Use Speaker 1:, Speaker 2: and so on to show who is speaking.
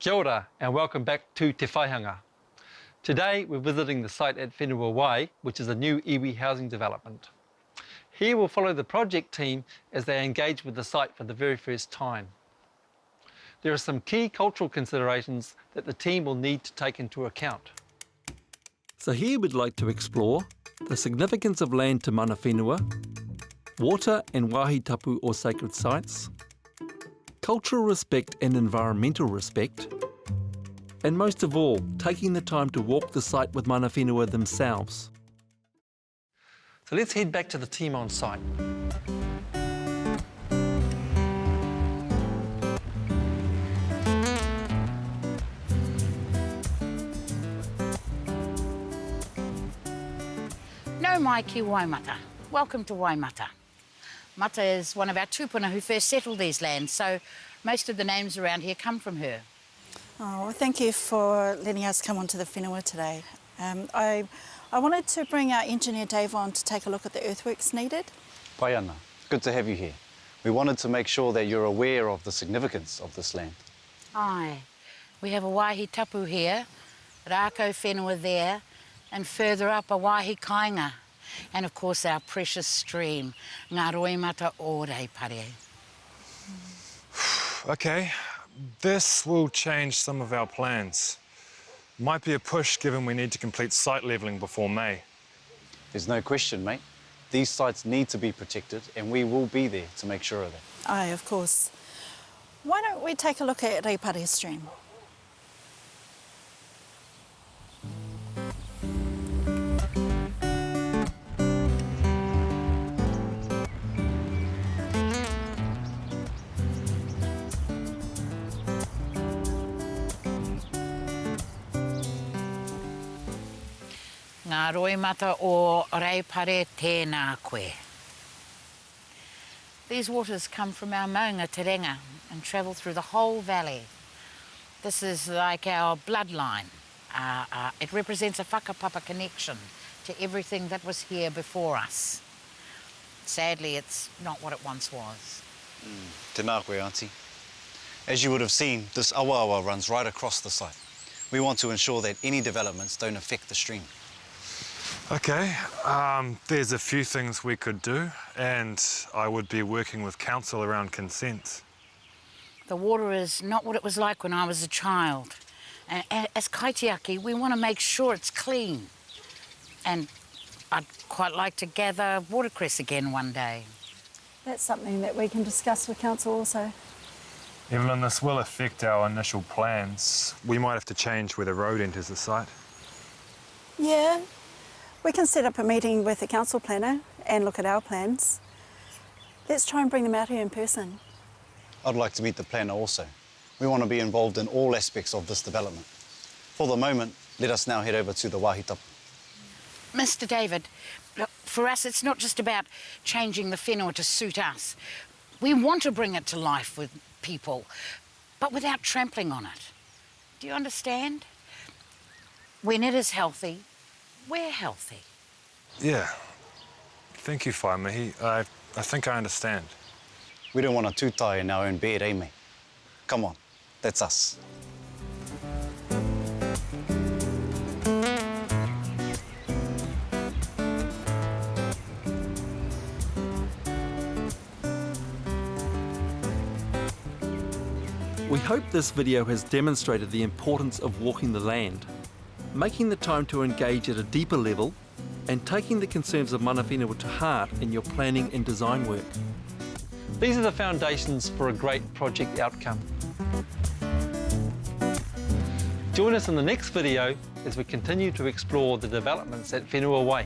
Speaker 1: Kia ora and welcome back to Te Whaihanga. Today we're visiting the site at Whenua Wai, which is a new iwi housing development. Here we'll follow the project team as they engage with the site for the very first time. There are some key cultural considerations that the team will need to take into account. So here we'd like to explore the significance of land to mana whenua, water and wāhi tapu or sacred sites, cultural respect and environmental respect, and most of all, taking the time to walk the site with mana whenua themselves. So let's head back to the team on site.
Speaker 2: Nau mai ki Waimata. Welcome to Waimata. Mata is one of our tupuna who first settled these lands, so most of the names around here come from her.
Speaker 3: Oh, well, thank you for letting us come onto the whenua today. I wanted to bring our engineer Dave on to take a look at the earthworks needed.
Speaker 4: Pai ana, good to have you here. We wanted to make sure that you're aware of the significance of this land.
Speaker 2: Aye, we have a wāhi tapu here, rākau whenua there, and further up a wāhi kāinga. And of course our precious stream, ngā roimata o Reipare.
Speaker 5: Okay, this will change some of our plans. Might be a push given we need to complete site levelling before May.
Speaker 4: There's no question, mate. These sites need to be protected and we will be there to make sure of that.
Speaker 3: Aye, of course. Why don't we take a look at Reipare stream?
Speaker 2: Ngā roimata o Reipare tēnā koe. These waters come from our maunga te renga and travel through the whole valley. This is like our bloodline. It represents a whakapapa connection to everything that was here before us. Sadly, it's not what it once was.
Speaker 4: Tēnā koe, Auntie. As you would have seen, this awa runs right across the site. We want to ensure that any developments don't affect the stream.
Speaker 5: Okay, there's a few things we could do, and I would be working with council around consent.
Speaker 2: The water is not what it was like when I was a child. As kaitiaki, we want to make sure it's clean. And I'd quite like to gather watercress again one day.
Speaker 3: That's something that we can discuss with council also.
Speaker 5: Evelyn, this will affect our initial plans. We might have to change where the road enters the site.
Speaker 3: Yeah, we can set up a meeting with the council planner and look at our plans. Let's try and bring them out here in person.
Speaker 4: I'd like to meet the planner also. We want to be involved in all aspects of this development. For the moment, let us now head over to the wāhi tapu.
Speaker 2: Mr. David, look, for us it's not just about changing the whenua to suit us. We want to bring it to life with people, but without trampling on it. Do you understand? When it is healthy, we're healthy.
Speaker 5: Yeah. Thank you, Whaimahi. I think I understand.
Speaker 4: We don't want to tūtai in our own bed, eh, mate? Come on, that's us.
Speaker 1: We hope this video has demonstrated the importance of walking the land, making the time to engage at a deeper level, and taking the concerns of mana whenua to heart in your planning and design work. These are the foundations for a great project outcome. Join us in the next video as we continue to explore the developments at Whenua Wai.